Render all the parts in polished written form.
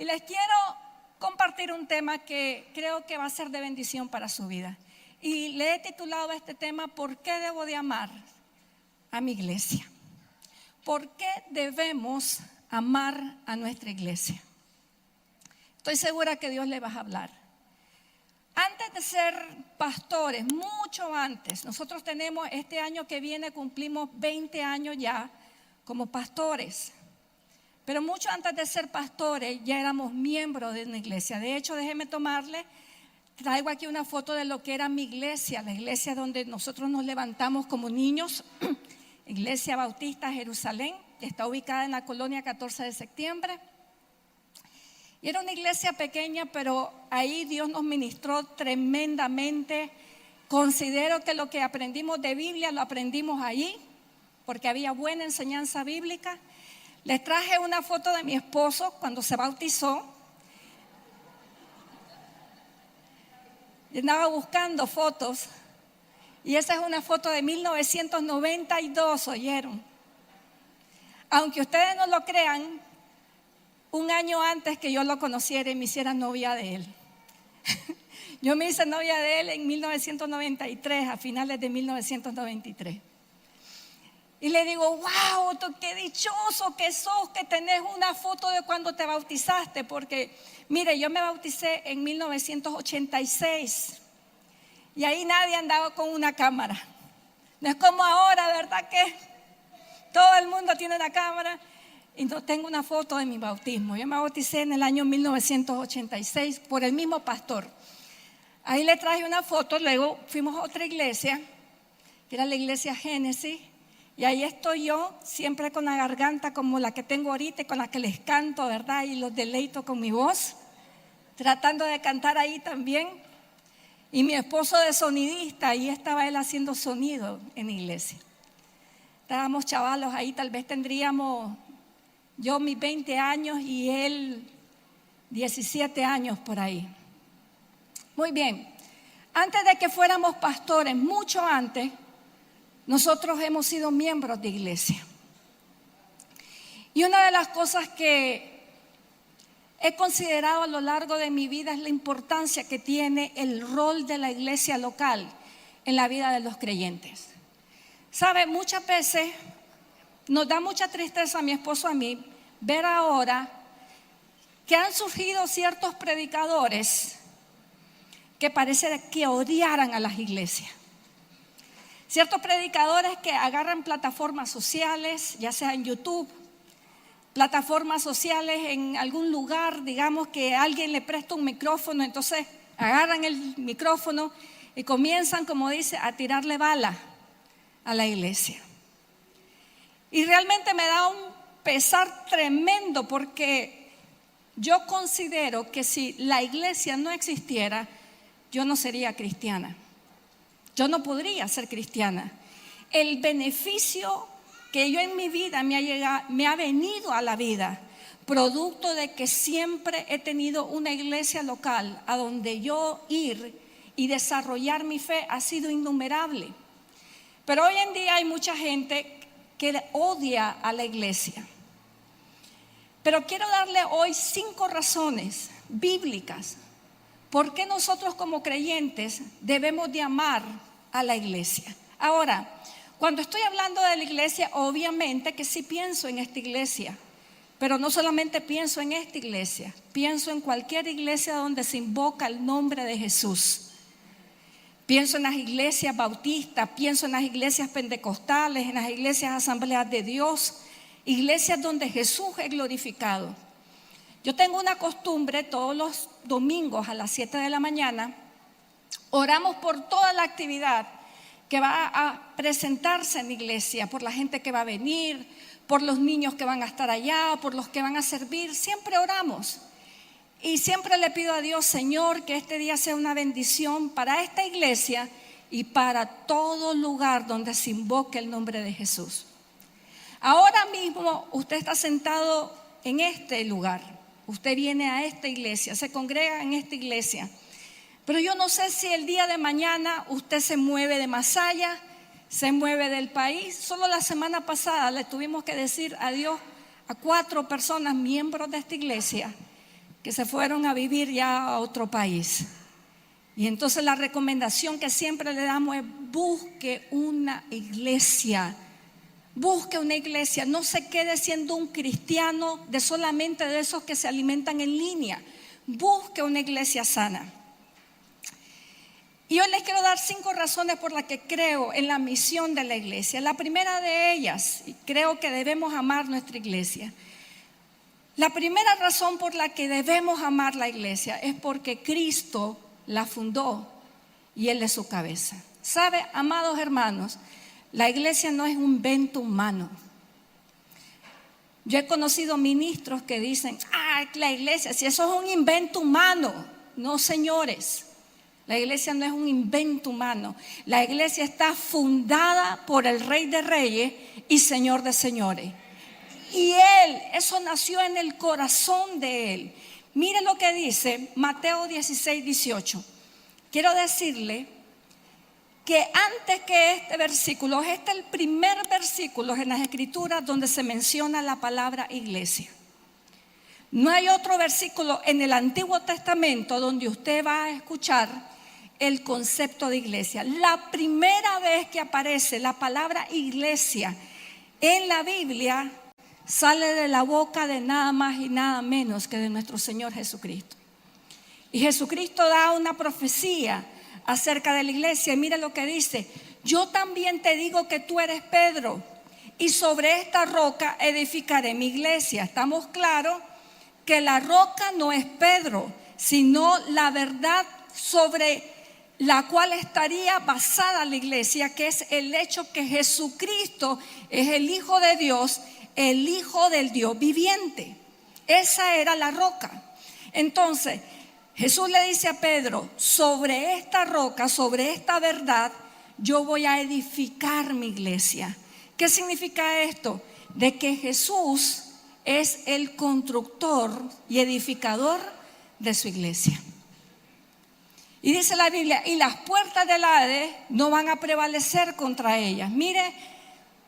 Y les quiero compartir un tema que creo que va a ser de bendición para su vida. Y le he titulado a este tema: ¿por qué debo de amar a mi iglesia? ¿Por qué debemos amar a nuestra iglesia? Estoy segura que Dios le va a hablar. Antes de ser pastores, mucho antes, nosotros tenemos este año que viene, cumplimos 20 años ya como pastores. Pero mucho antes de ser pastores ya éramos miembros de una iglesia. De hecho, déjeme traigo aquí una foto de lo que era mi iglesia, la iglesia donde nosotros nos levantamos como niños, Iglesia Bautista Jerusalén, que está ubicada en la colonia 14 de septiembre. Y era una iglesia pequeña, pero ahí Dios nos ministró tremendamente. Considero que lo que aprendimos de Biblia lo aprendimos allí, porque había buena enseñanza bíblica. Les traje una foto de mi esposo cuando se bautizó. Yo andaba buscando fotos y esa es una foto de 1992, ¿oyeron? Aunque ustedes no lo crean, un año antes que yo lo conociera y me hiciera novia de él. Yo me hice novia de él en 1993, a finales de 1993. Y le digo: wow, tú qué dichoso que sos, que tenés una foto de cuando te bautizaste. Porque, mire, yo me bauticé en 1986 y ahí nadie andaba con una cámara. No es como ahora, ¿verdad? Que todo el mundo tiene una cámara. Y no tengo una foto de mi bautismo. Yo me bauticé en el año 1986 por el mismo pastor. Ahí le traje una foto. Luego fuimos a otra iglesia, que era la iglesia Génesis. Y ahí estoy yo, siempre con la garganta como la que tengo ahorita, con la que les canto, ¿verdad? Y los deleito con mi voz, tratando de cantar ahí también. Y mi esposo de sonidista, ahí estaba él haciendo sonido en la iglesia. Estábamos chavalos ahí, tal vez tendríamos yo mis 20 años y él 17 años por ahí. Muy bien, antes de que fuéramos pastores, mucho antes, nosotros hemos sido miembros de iglesia. Y una de las cosas que he considerado a lo largo de mi vida es la importancia que tiene el rol de la iglesia local en la vida de los creyentes. ¿Sabe? Muchas veces nos da mucha tristeza a mi esposo, a mí, ver ahora que han surgido ciertos predicadores que parece que odiaran a las iglesias. Ciertos predicadores que agarran plataformas sociales, ya sea en YouTube, plataformas sociales en algún lugar, digamos que alguien le presta un micrófono, entonces agarran el micrófono y comienzan, como dice, a tirarle bala a la iglesia. Y realmente me da un pesar tremendo, porque yo considero que si la iglesia no existiera, yo no sería cristiana. Yo no podría ser cristiana. El beneficio que yo en mi vida me ha venido a la vida, producto de que siempre he tenido una iglesia local a donde yo ir y desarrollar mi fe, ha sido innumerable. Pero hoy en día hay mucha gente que odia a la iglesia. Pero quiero darle hoy 5 razones bíblicas por qué nosotros como creyentes debemos de amar a la iglesia. Ahora, cuando estoy hablando de la iglesia, obviamente que sí pienso en esta iglesia, pero no solamente pienso en esta iglesia, pienso en cualquier iglesia donde se invoca el nombre de Jesús. Pienso en las iglesias bautistas, pienso en las iglesias pentecostales, en las iglesias asambleas de Dios, iglesias donde Jesús es glorificado. Yo tengo una costumbre: todos los domingos a las 7 de la mañana, oramos por toda la actividad que va a presentarse en la iglesia, por la gente que va a venir, por los niños que van a estar allá, por los que van a servir. Siempre oramos. Y siempre le pido a Dios: Señor, que este día sea una bendición para esta iglesia y para todo lugar donde se invoque el nombre de Jesús. Ahora mismo usted está sentado en este lugar, usted viene a esta iglesia, se congrega en esta iglesia, pero yo no sé si el día de mañana usted se mueve de Masaya, se mueve del país. Solo la semana pasada le tuvimos que decir adiós a 4 personas miembros de esta iglesia que se fueron a vivir ya a otro país. Y entonces la recomendación que siempre le damos es busque una iglesia. Busque una iglesia, no se quede siendo un cristiano de solamente de esos que se alimentan en línea. Busque una iglesia sana. Y hoy les quiero dar 5 razones por las que creo en la misión de la iglesia. La primera de ellas, y creo que debemos amar nuestra iglesia. La primera razón por la que debemos amar la iglesia es porque Cristo la fundó y Él es su cabeza. ¿Sabe, amados hermanos? La iglesia no es un invento humano. Yo he conocido ministros que dicen, la iglesia, si eso es un invento humano. No, señores, la iglesia no es un invento humano. La iglesia está fundada por el Rey de Reyes y Señor de Señores. Y Él, eso nació en el corazón de Él. Mire lo que dice Mateo 16, 18. Quiero decirle que antes que este versículo, este es el primer versículo en las Escrituras donde se menciona la palabra iglesia. No hay otro versículo en el Antiguo Testamento donde usted va a escuchar el concepto de iglesia. La primera vez que aparece la palabra iglesia en la Biblia sale de la boca de nada más y nada menos que de nuestro Señor Jesucristo. Y Jesucristo da una profecía acerca de la iglesia. Y mira lo que dice: yo también te digo que tú eres Pedro, y sobre esta roca edificaré mi iglesia. Estamos claros que la roca no es Pedro, sino la verdad sobre la cual estaría basada la iglesia, que es el hecho que Jesucristo es el Hijo de Dios, el Hijo del Dios viviente. Esa era la roca. Entonces Jesús le dice a Pedro: sobre esta roca, sobre esta verdad, yo voy a edificar mi iglesia. ¿Qué significa esto? De que Jesús es el constructor y edificador de su iglesia. Y dice la Biblia: y las puertas del Hades no van a prevalecer contra ellas. Mire,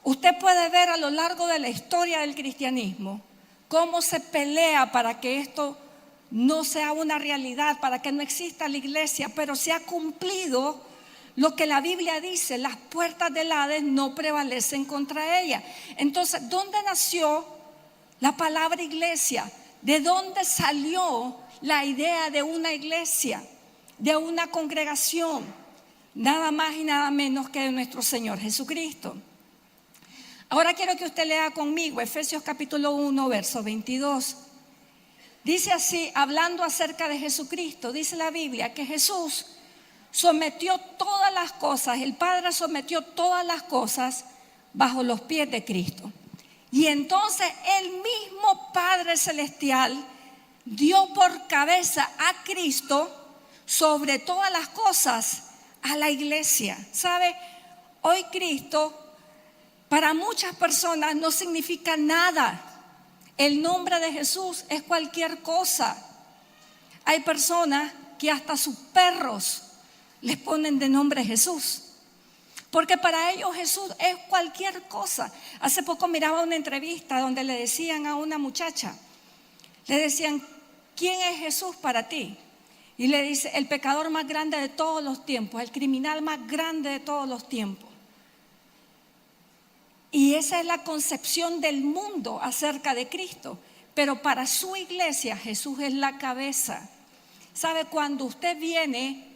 usted puede ver a lo largo de la historia del cristianismo cómo se pelea para que esto no sea una realidad, para que no exista la iglesia, pero se ha cumplido lo que la Biblia dice: las puertas del Hades no prevalecen contra ella. Entonces, ¿dónde nació la palabra iglesia? ¿De dónde salió la idea de una iglesia, de una congregación? Nada más y nada menos que de nuestro Señor Jesucristo. Ahora quiero que usted lea conmigo Efesios capítulo 1, verso 22. Dice así, hablando acerca de Jesucristo, dice la Biblia que Jesús sometió todas las cosas, el Padre sometió todas las cosas bajo los pies de Cristo. Y entonces el mismo Padre Celestial dio por cabeza a Cristo sobre todas las cosas a la iglesia. ¿Sabe? Hoy Cristo para muchas personas no significa nada. El nombre de Jesús es cualquier cosa. Hay personas que hasta sus perros les ponen de nombre Jesús, porque para ellos Jesús es cualquier cosa. Hace poco miraba una entrevista donde le decían a una muchacha, le decían: ¿quién es Jesús para ti? Y le dice: el pecador más grande de todos los tiempos, el criminal más grande de todos los tiempos. Y esa es la concepción del mundo acerca de Cristo. Pero para su iglesia Jesús es la cabeza. ¿Sabe? Cuando usted viene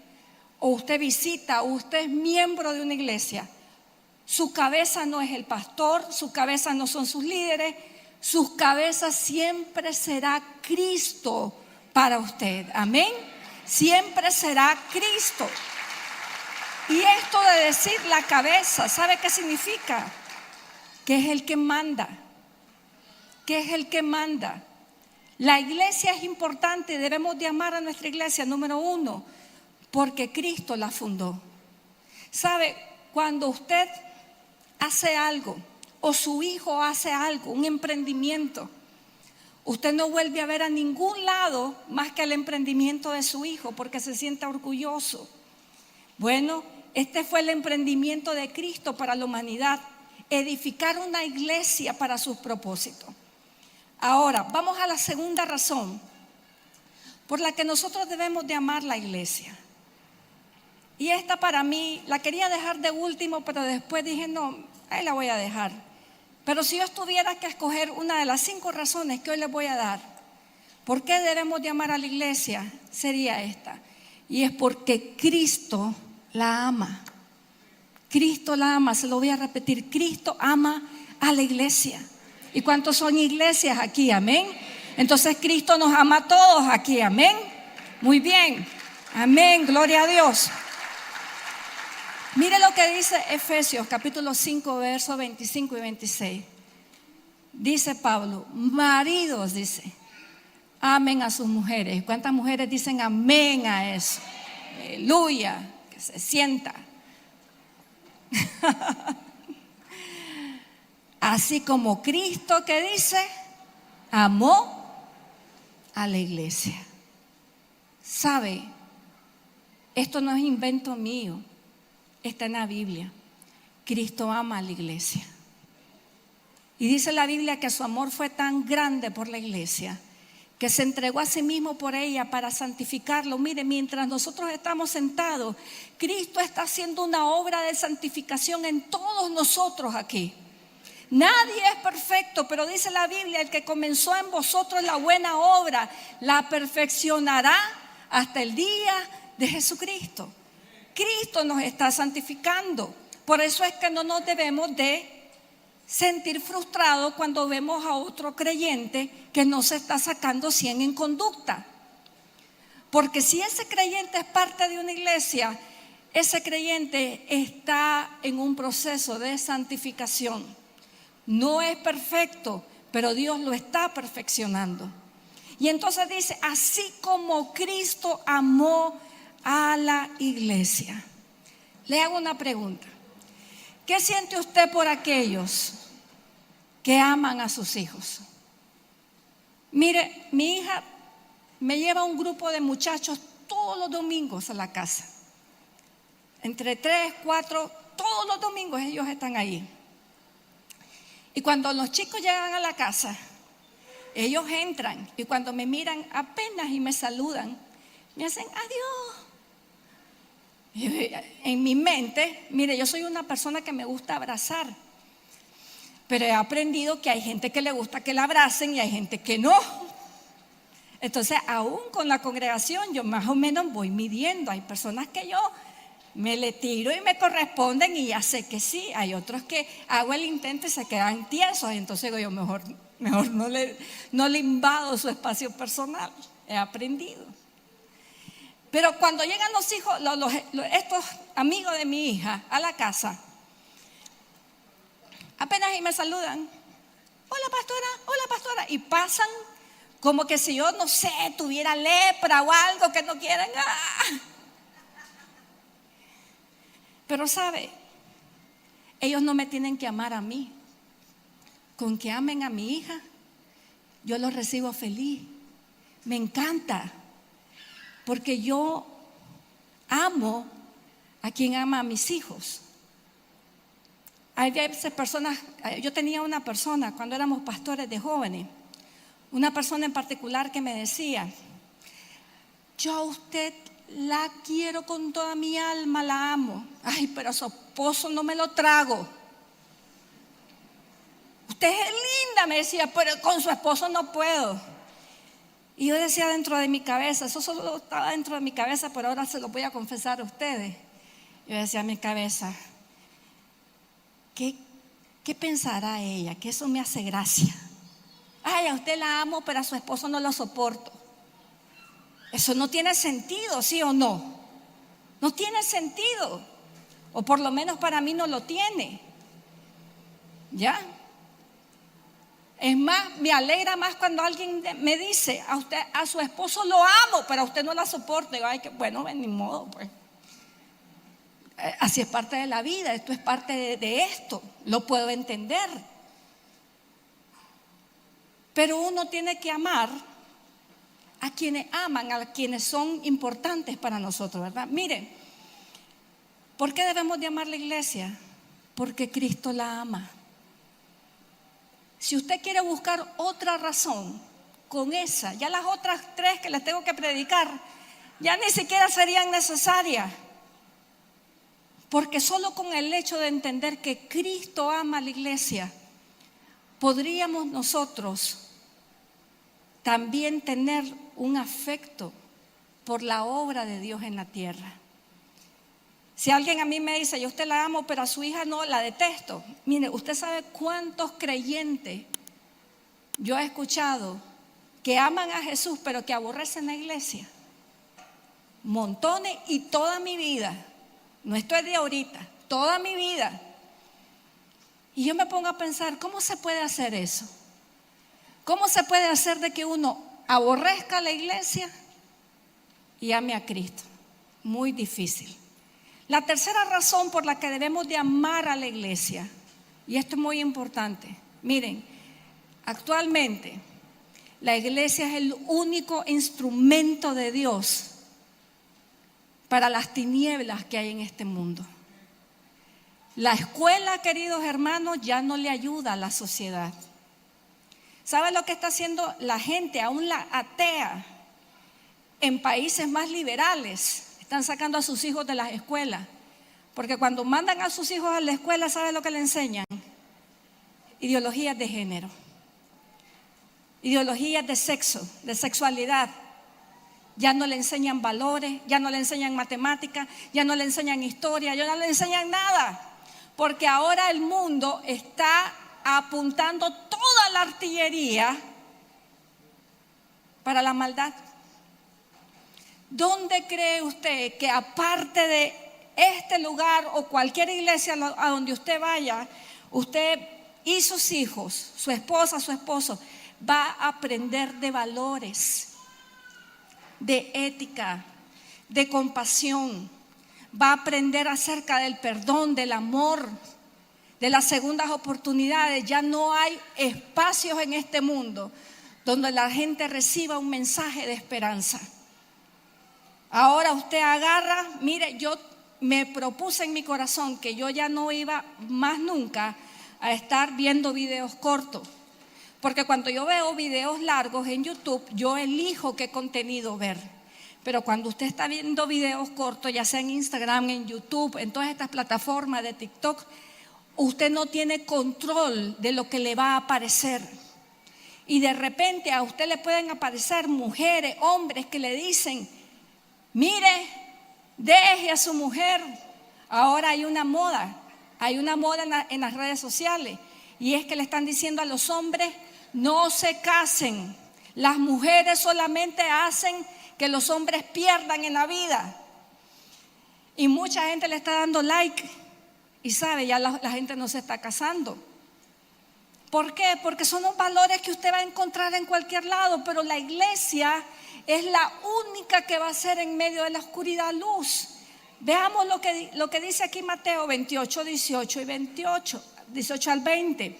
o usted visita o usted es miembro de una iglesia, su cabeza no es el pastor, su cabeza no son sus líderes, su cabeza siempre será Cristo para usted. Amén. Siempre será Cristo. Y esto de decir la cabeza, ¿sabe qué significa? Que es el que manda, que es el que manda. La iglesia es importante y debemos de amar a nuestra iglesia, número 1, porque Cristo la fundó. ¿Sabe? Cuando usted hace algo o su hijo hace algo, un emprendimiento, usted no vuelve a ver a ningún lado más que el emprendimiento de su hijo porque se siente orgulloso. Bueno, este fue el emprendimiento de Cristo para la humanidad. Edificar una iglesia para sus propósitos. Ahora, vamos a la segunda razón por la que nosotros debemos de amar la iglesia. Y esta para mí, la quería dejar de último, pero después dije, no, ahí la voy a dejar. Pero si yo tuviera que escoger una de las 5 razones que hoy les voy a dar, ¿por qué debemos de amar a la iglesia? Sería esta. Y es porque Cristo la ama. Cristo la ama, se lo voy a repetir. Cristo ama a la iglesia. ¿Y cuántos son iglesias aquí? Amén. Entonces Cristo nos ama a todos aquí. Amén. Muy bien. Amén. Gloria a Dios. Mire lo que dice Efesios capítulo 5, versos 25 y 26. Dice Pablo, maridos, dice, amen a sus mujeres. ¿Cuántas mujeres dicen amén a eso? Aleluya, que se sienta. Así como Cristo, que dice, amó a la iglesia. ¿Sabe? Esto no es invento mío, está en la Biblia. Cristo ama a la iglesia. Y dice la Biblia que su amor fue tan grande por la iglesia que se entregó a sí mismo por ella para santificarlo. Mire, mientras nosotros estamos sentados, Cristo está haciendo una obra de santificación en todos nosotros aquí. Nadie es perfecto, pero dice la Biblia, el que comenzó en vosotros la buena obra, la perfeccionará hasta el día de Jesucristo. Cristo nos está santificando. Por eso es que no nos debemos de sentir frustrados cuando vemos a otro creyente que no se está sacando 100 en conducta. Porque si ese creyente es parte de una iglesia, ese creyente está en un proceso de santificación. No es perfecto, pero Dios lo está perfeccionando. Y entonces dice, así como Cristo amó a la iglesia. Le hago una pregunta. ¿Qué siente usted por aquellos que aman a sus hijos? Mire, mi hija me lleva un grupo de muchachos todos los domingos a la casa. Entre 3, 4, todos los domingos ellos están ahí. Y cuando los chicos llegan a la casa, ellos entran y cuando me miran apenas y me saludan, me hacen adiós. En mi mente, mire, yo soy una persona que me gusta abrazar, pero he aprendido que hay gente que le gusta que la abracen y hay gente que no. Entonces, aún con la congregación, yo más o menos voy midiendo. Hay personas que yo me le tiro y me corresponden y ya sé que sí. Hay otros que hago el intento y se quedan tiesos. Entonces digo yo, mejor no le invado su espacio personal. He aprendido. Pero cuando llegan los hijos, estos amigos de mi hija a la casa, apenas y me saludan, hola pastora, y pasan como que si yo, no sé, tuviera lepra o algo que no quieran. Pero sabe, ellos no me tienen que amar a mí. Con que amen a mi hija, yo los recibo feliz. Me encanta, porque yo amo a quien ama a mis hijos. Hay veces personas, yo tenía una persona cuando éramos pastores de jóvenes, una persona en particular que me decía, yo a usted la quiero con toda mi alma, la amo. Ay, pero a su esposo no me lo trago. Usted es linda, me decía, pero con su esposo no puedo. Y yo decía dentro de mi cabeza, eso solo estaba dentro de mi cabeza, pero ahora se lo voy a confesar a ustedes. Yo decía en mi cabeza, ¿qué pensará ella? Que eso me hace gracia. Ay, a usted la amo, pero a su esposo no lo soporto. Eso no tiene sentido, ¿sí o no? No tiene sentido. O por lo menos para mí no lo tiene. ¿Ya? Es más, me alegra más cuando alguien me dice, a su esposo lo amo, pero a usted no la soporta. Digo, ay, bueno, ni modo, pues. Así es parte de la vida, esto es parte de esto, lo puedo entender. Pero uno tiene que amar a quienes aman, a quienes son importantes para nosotros, ¿verdad? Mire, ¿por qué debemos de amar la iglesia? Porque Cristo la ama. Si usted quiere buscar otra razón, con esa. Ya las otras 3 que les tengo que predicar, ya ni siquiera serían necesarias. Porque solo con el hecho de entender que Cristo ama a la iglesia, podríamos nosotros también tener un afecto por la obra de Dios en la tierra. Si alguien a mí me dice, yo a usted la amo, pero a su hija no, la detesto. Mire, usted sabe cuántos creyentes yo he escuchado que aman a Jesús, pero que aborrecen la iglesia. Montones, y toda mi vida, no estoy de ahorita, toda mi vida. Y yo me pongo a pensar, ¿cómo se puede hacer eso? ¿Cómo se puede hacer de que uno aborrezca a la iglesia y ame a Cristo? Muy difícil. La tercera razón por la que debemos de amar a la iglesia, y esto es muy importante, miren, actualmente la iglesia es el único instrumento de Dios para las tinieblas que hay en este mundo. La escuela, queridos hermanos, ya no le ayuda a la sociedad. ¿Sabe lo que está haciendo la gente, aún la atea, en países más liberales? Están sacando a sus hijos de las escuelas, porque cuando mandan a sus hijos a la escuela, ¿sabe lo que le enseñan? Ideologías de género, ideologías de sexo, de sexualidad. Ya no le enseñan valores, ya no le enseñan matemáticas, ya no le enseñan historia, ya no le enseñan nada, porque ahora el mundo está apuntando toda la artillería para la maldad. ¿Dónde cree usted que aparte de este lugar o cualquier iglesia a donde usted vaya, usted y sus hijos, su esposa, su esposo, va a aprender de valores, de ética, de compasión? Va a aprender acerca del perdón, del amor, de las segundas oportunidades. Ya no hay espacios en este mundo donde la gente reciba un mensaje de esperanza. Ahora usted agarra, mire, yo me propuse en mi corazón que yo ya no iba más nunca a estar viendo videos cortos, porque cuando yo veo videos largos en YouTube, yo elijo qué contenido ver. Pero cuando usted está viendo videos cortos, ya sea en Instagram, en YouTube, en todas estas plataformas de TikTok, usted no tiene control de lo que le va a aparecer. Y de repente a usted le pueden aparecer mujeres, hombres que le dicen, mire, deje a su mujer. Ahora hay una moda en las redes sociales, y es que le están diciendo a los hombres, no se casen. Las mujeres solamente hacen que los hombres pierdan en la vida. Y mucha gente le está dando like, y sabe, ya la gente no se está casando. ¿Por qué? Porque son los valores que usted va a encontrar en cualquier lado, pero la iglesia es la única que va a ser en medio de la oscuridad luz. Veamos lo que dice aquí Mateo 28, 18 y 28, 18 al 20.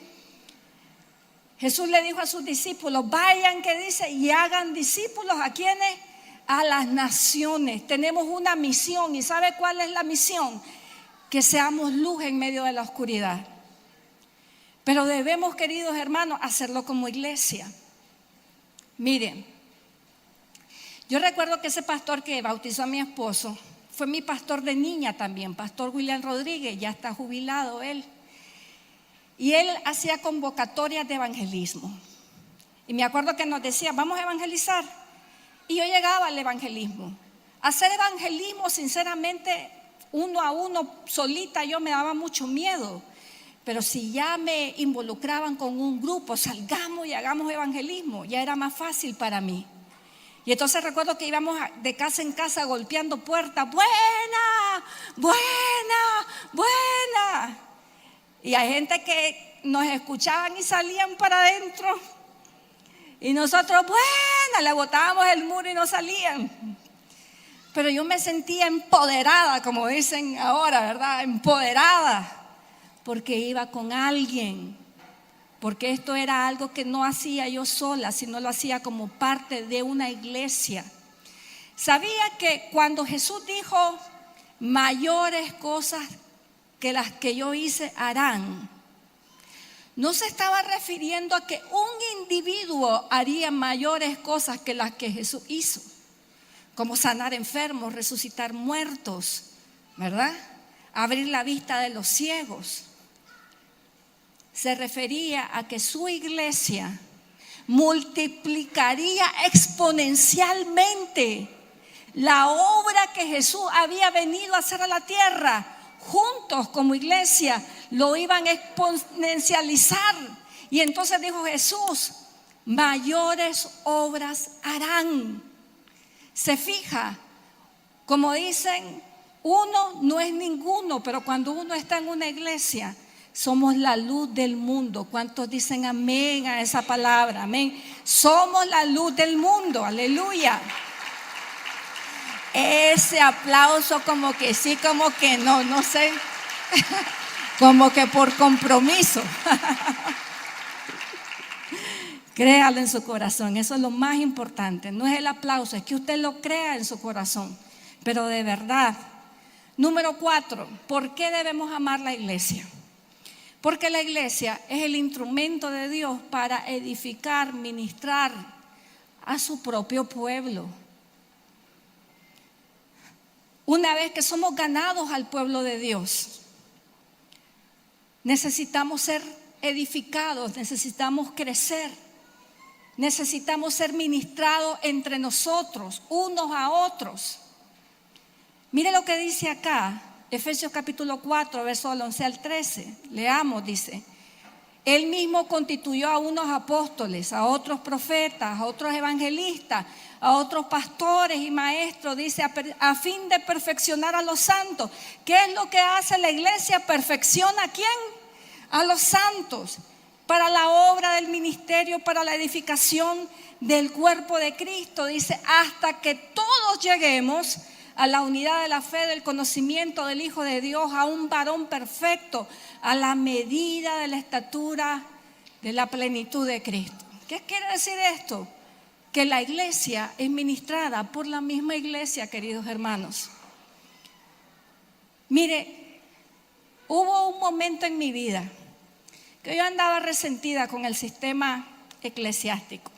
Jesús le dijo a sus discípulos, vayan, que dice, y hagan discípulos. ¿A quiénes? A las naciones. Tenemos una misión, ¿y sabe cuál es la misión? Que seamos luz en medio de la oscuridad. Pero debemos, queridos hermanos, hacerlo como iglesia. Miren, yo recuerdo que ese pastor que bautizó a mi esposo fue mi pastor de niña también, pastor William Rodríguez, ya está jubilado él. Y él hacía convocatorias de evangelismo. Y me acuerdo que nos decía, vamos a evangelizar. Y yo llegaba al evangelismo. Hacer evangelismo, sinceramente, uno a uno, solita, yo me daba mucho miedo. Pero si ya me involucraban con un grupo, salgamos y hagamos evangelismo, ya era más fácil para mí. Y entonces recuerdo que íbamos de casa en casa golpeando puertas, buena, buena, buena. Y hay gente que nos escuchaban y salían para adentro. Y nosotros, buena, le botábamos el muro y no salían. Pero yo me sentía empoderada, como dicen ahora, ¿verdad? Empoderada. Porque iba con alguien, porque esto era algo que no hacía yo sola, sino lo hacía como parte de una iglesia. Sabía que cuando Jesús dijo, mayores cosas que las que yo hice harán, no se estaba refiriendo a que un individuo haría mayores cosas que las que Jesús hizo, como sanar enfermos, resucitar muertos, ¿verdad? Abrir la vista de los ciegos. Se refería a que su iglesia multiplicaría exponencialmente la obra que Jesús había venido a hacer a la tierra. Juntos como iglesia lo iban a exponencializar. Y entonces dijo Jesús, mayores obras harán. Se fija, como dicen, uno no es ninguno, pero cuando uno está en una iglesia, somos la luz del mundo. ¿Cuántos dicen amén a esa palabra? Amén. Somos la luz del mundo, aleluya. Ese aplauso como que sí, como que no, no sé, como que por compromiso. Créalo en su corazón, eso es lo más importante. No es el aplauso, es que usted lo crea en su corazón, pero de verdad. Número 4, ¿por qué debemos amar la iglesia? Porque la iglesia es el instrumento de Dios para edificar, ministrar a su propio pueblo. Una vez que somos ganados al pueblo de Dios, necesitamos ser edificados, necesitamos crecer, necesitamos ser ministrados entre nosotros, unos a otros. Mire lo que dice acá, Efesios capítulo 4, versos del 11 al 13. Leamos, dice: Él mismo constituyó a unos apóstoles, a otros profetas, a otros evangelistas, a otros pastores y maestros, dice, a fin de perfeccionar a los santos. ¿Qué es lo que hace la iglesia? Perfecciona ¿a quién? A los santos, para la obra del ministerio, para la edificación del cuerpo de Cristo. Dice, hasta que todos lleguemos a la unidad de la fe, del conocimiento del Hijo de Dios, a un varón perfecto, a la medida de la estatura de la plenitud de Cristo. ¿Qué quiere decir esto? Que la iglesia es ministrada por la misma iglesia, queridos hermanos. Mire, hubo un momento en mi vida que yo andaba resentida con el sistema eclesiástico.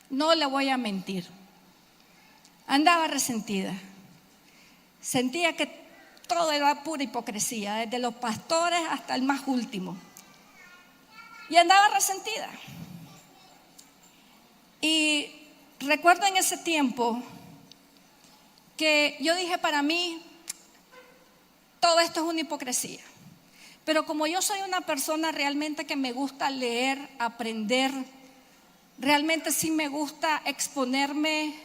No le voy a mentir. Andaba resentida. Sentía que todo era pura hipocresía, desde los pastores hasta el más último. Y andaba resentida. Y recuerdo en ese tiempo que yo dije, para mí todo esto es una hipocresía. Pero como yo soy una persona realmente que me gusta leer, aprender, realmente sí me gusta exponerme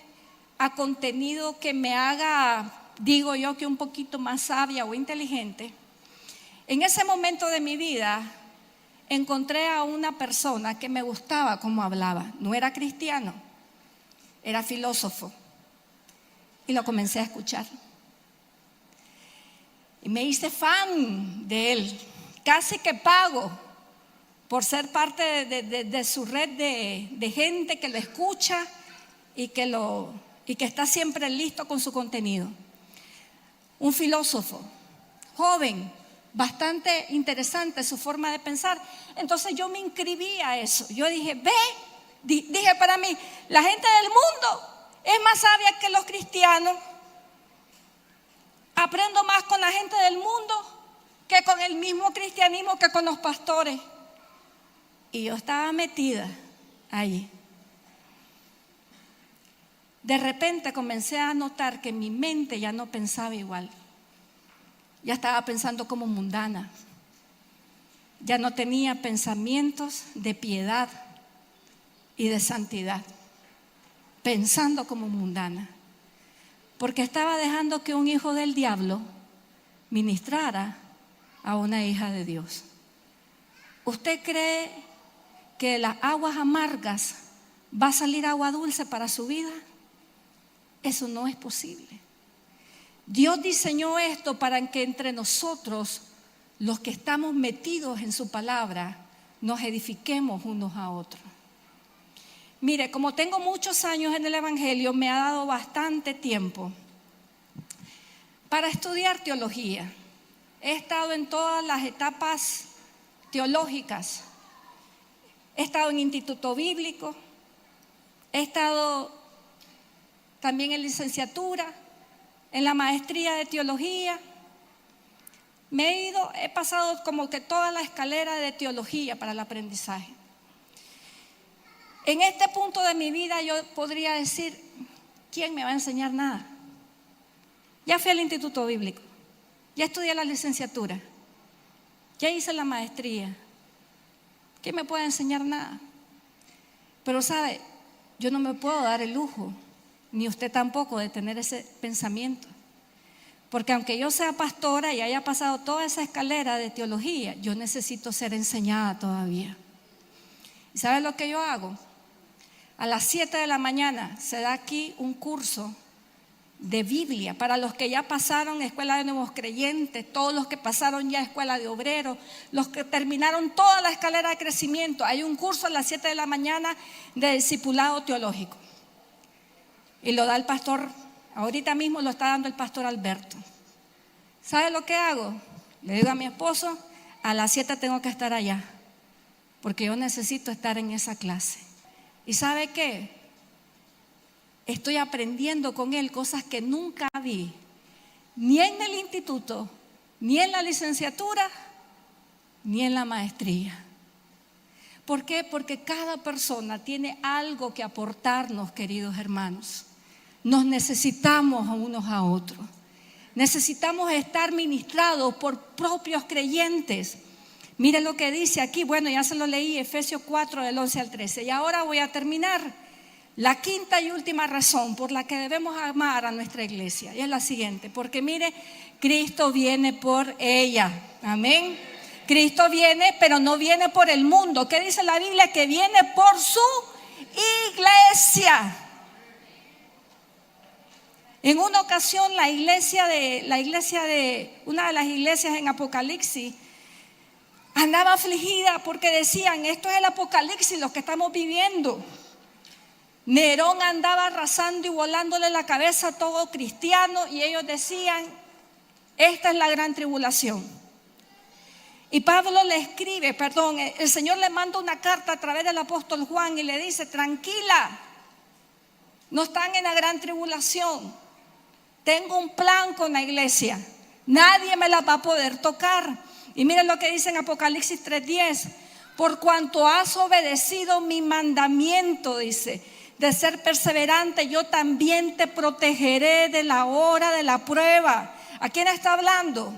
a contenido que me haga, digo yo, que un poquito más sabia o inteligente. En ese momento de mi vida encontré a una persona que me gustaba cómo hablaba. No era cristiano, era filósofo. Y lo comencé a escuchar. Y me hice fan de él. Casi que pago por ser parte de su red de gente que lo escucha y que está siempre listo con su contenido. Un filósofo, joven, bastante interesante su forma de pensar. Entonces yo me inscribí a eso. Yo dije, dije para mí, la gente del mundo es más sabia que los cristianos. Aprendo más con la gente del mundo que con el mismo cristianismo, que con los pastores. Y yo estaba metida allí. De repente comencé a notar que mi mente ya no pensaba igual. Ya estaba pensando como mundana. Ya no tenía pensamientos de piedad y de santidad. Pensando como mundana. Porque estaba dejando que un hijo del diablo ministrara a una hija de Dios. ¿Usted cree que de las aguas amargas va a salir agua dulce para su vida? Eso no es posible. Dios diseñó esto para que entre nosotros, los que estamos metidos en su palabra, nos edifiquemos unos a otros. Mire, como tengo muchos años en el Evangelio, me ha dado bastante tiempo para estudiar teología. He estado en todas las etapas teológicas. He estado en instituto bíblico, he estado también en licenciatura, en la maestría de teología. He pasado como que toda la escalera de teología para el aprendizaje. En este punto de mi vida yo podría decir, ¿quién me va a enseñar nada? Ya fui al instituto bíblico, ya estudié la licenciatura, ya hice la maestría. ¿Quién me puede enseñar nada? Pero sabe, yo no me puedo dar el lujo, ni usted tampoco, de tener ese pensamiento. Porque aunque yo sea pastora y haya pasado toda esa escalera de teología, yo necesito ser enseñada todavía. ¿Y sabe lo que yo hago? A las 7 de la mañana se da aquí un curso de Biblia para los que ya pasaron escuela de nuevos creyentes, todos los que pasaron ya escuela de obreros, los que terminaron toda la escalera de crecimiento. Hay un curso a las 7 de la mañana de discipulado teológico y lo da el pastor, ahorita mismo lo está dando el pastor Alberto. ¿Sabe lo que hago? Le digo a mi esposo, a las 7 tengo que estar allá porque yo necesito estar en esa clase. ¿Y sabe qué? Estoy aprendiendo con él cosas que nunca vi, ni en el instituto, ni en la licenciatura, ni en la maestría. ¿Por qué? Porque cada persona tiene algo que aportarnos, queridos hermanos. Nos necesitamos a unos a otros. Necesitamos estar ministrados por propios creyentes. Miren lo que dice aquí, bueno, ya se lo leí, Efesios 4, del 11 al 13. Y ahora voy a terminar. La quinta y última razón por la que debemos amar a nuestra iglesia, y es la siguiente, porque mire, Cristo viene por ella, amén. Cristo viene, pero no viene por el mundo. ¿Qué dice la Biblia? Que viene por su iglesia. En una ocasión una de las iglesias en Apocalipsis andaba afligida porque decían, esto es el Apocalipsis, lo que estamos viviendo. Nerón andaba arrasando y volándole la cabeza a todo cristiano y ellos decían, esta es la gran tribulación. Y Pablo le escribe, el Señor le manda una carta a través del apóstol Juan y le dice, tranquila, no están en la gran tribulación, tengo un plan con la iglesia, nadie me la va a poder tocar. Y miren lo que dice en Apocalipsis 3:10, por cuanto has obedecido mi mandamiento, dice, de ser perseverante, yo también te protegeré de la hora de la prueba. ¿A quién está hablando?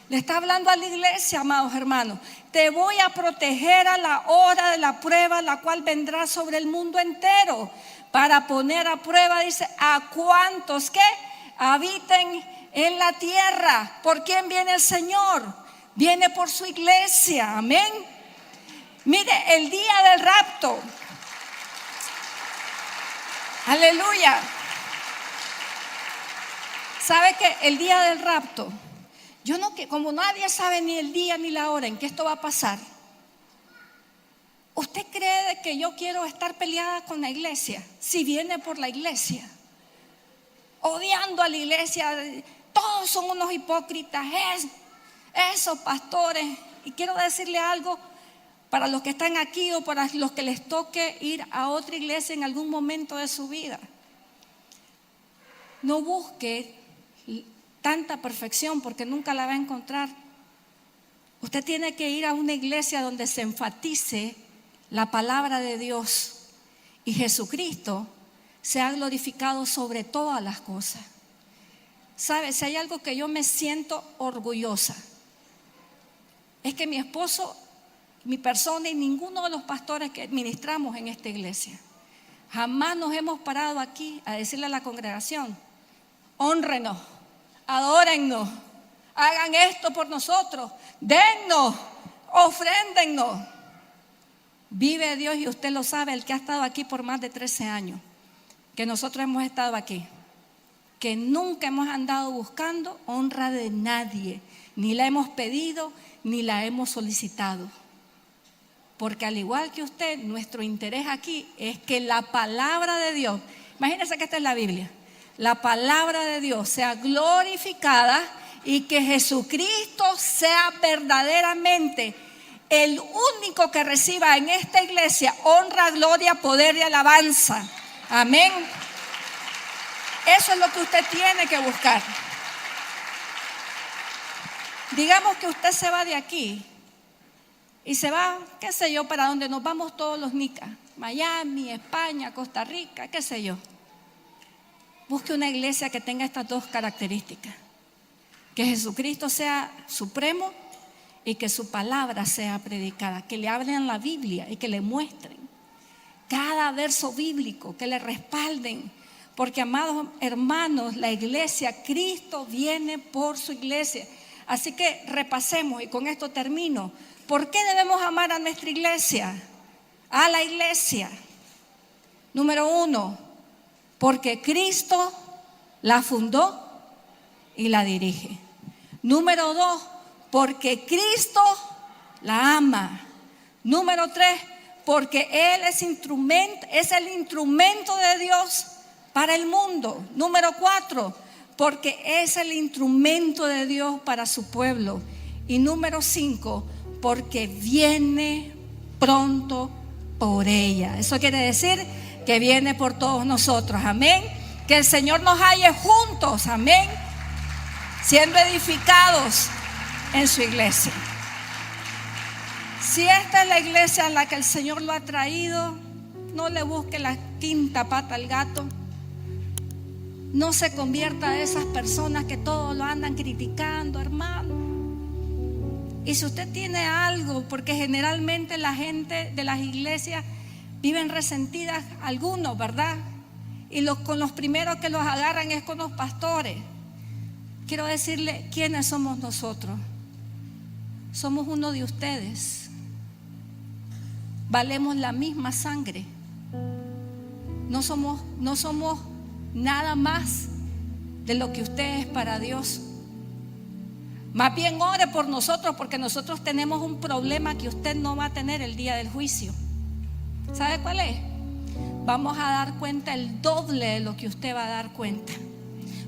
Le está hablando a la iglesia, amados hermanos. Te voy a proteger a la hora de la prueba, la cual vendrá sobre el mundo entero, para poner a prueba, dice, a cuantos que habiten en la tierra. ¿Por quién viene el Señor? Viene por su iglesia, amén. Mire, el día del rapto, aleluya. ¿Sabe que el día del rapto? Como nadie sabe ni el día ni la hora en que esto va a pasar. ¿Usted cree de que yo quiero estar peleada con la iglesia? Si viene por la iglesia, odiando a la iglesia, todos son unos hipócritas, esos pastores. Y quiero decirle algo para los que están aquí o para los que les toque ir a otra iglesia en algún momento de su vida. No busque tanta perfección porque nunca la va a encontrar. Usted tiene que ir a una iglesia donde se enfatice la palabra de Dios y Jesucristo sea glorificado sobre todas las cosas. ¿Sabe? Si hay algo que yo me siento orgullosa, es que mi esposo, mi persona y ninguno de los pastores que ministramos en esta iglesia jamás nos hemos parado aquí a decirle a la congregación, hónrenos, adórennos, hagan esto por nosotros, dennos, ofréndennos. Vive Dios y usted lo sabe, el que ha estado aquí por más de 13 años, que nosotros hemos estado aquí, que nunca hemos andado buscando honra de nadie, ni la hemos pedido, ni la hemos solicitado. Porque al igual que usted, nuestro interés aquí es que la palabra de Dios, imagínense que esta es la Biblia, la palabra de Dios sea glorificada y que Jesucristo sea verdaderamente el único que reciba en esta iglesia honra, gloria, poder y alabanza. Amén. Eso es lo que usted tiene que buscar. Digamos que usted se va de aquí y se va, qué sé yo, para donde nos vamos todos los nicas. Miami, España, Costa Rica, qué sé yo. Busque una iglesia que tenga estas dos características. Que Jesucristo sea supremo y que su palabra sea predicada. Que le hablen la Biblia y que le muestren cada verso bíblico, que le respalden. Porque, amados hermanos, la iglesia, Cristo viene por su iglesia. Así que repasemos y con esto termino. ¿Por qué debemos amar a nuestra iglesia? A la iglesia. Número 1, porque Cristo la fundó y la dirige. Número 2, porque Cristo la ama. Número 3, porque Él es el instrumento de Dios para el mundo. Número 4, porque es el instrumento de Dios para su pueblo. Y número 5, porque viene pronto por ella. Eso quiere decir que viene por todos nosotros. Amén. Que el Señor nos halle juntos. Amén. Siendo edificados en su iglesia. Si esta es la iglesia en la que el Señor lo ha traído, no le busque la quinta pata al gato. No se convierta a esas personas que todos lo andan criticando, hermano. Y si usted tiene algo, porque generalmente la gente de las iglesias viven resentidas, algunos, ¿verdad? Y con los primeros que los agarran es con los pastores. Quiero decirle, ¿quiénes somos nosotros? Somos uno de ustedes. Valemos la misma sangre. No somos nada más de lo que usted es para Dios. Más bien ore por nosotros, porque nosotros tenemos un problema que usted no va a tener el día del juicio. ¿Sabe cuál es? Vamos a dar cuenta el doble de lo que usted va a dar cuenta.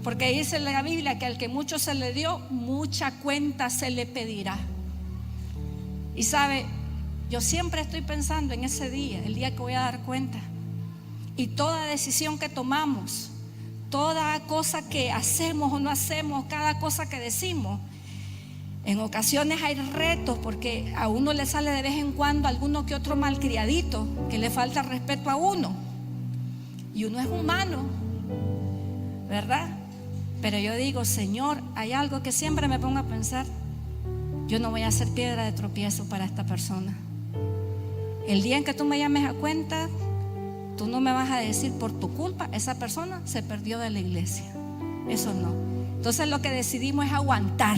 Porque dice en la Biblia que al que mucho se le dio, mucha cuenta se le pedirá. Y sabe, yo siempre estoy pensando en ese día, el día que voy a dar cuenta. Y toda decisión que tomamos, toda cosa que hacemos o no hacemos, cada cosa que decimos, en ocasiones hay retos, porque a uno le sale de vez en cuando alguno que otro malcriadito que le falta respeto a uno. Y uno es humano, ¿verdad? Pero yo digo, Señor, hay algo que siempre me pongo a pensar. Yo no voy a ser piedra de tropiezo para esta persona. El día en que tú me llames a cuenta, tú no me vas a decir por tu culpa esa persona se perdió de la iglesia. Eso no. Entonces lo que decidimos es aguantar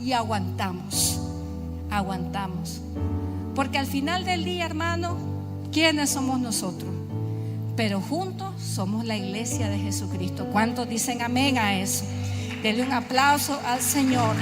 y aguantamos. Porque al final del día, hermano, ¿quiénes somos nosotros? Pero juntos somos la iglesia de Jesucristo. ¿Cuántos dicen amén a eso? Denle un aplauso al Señor.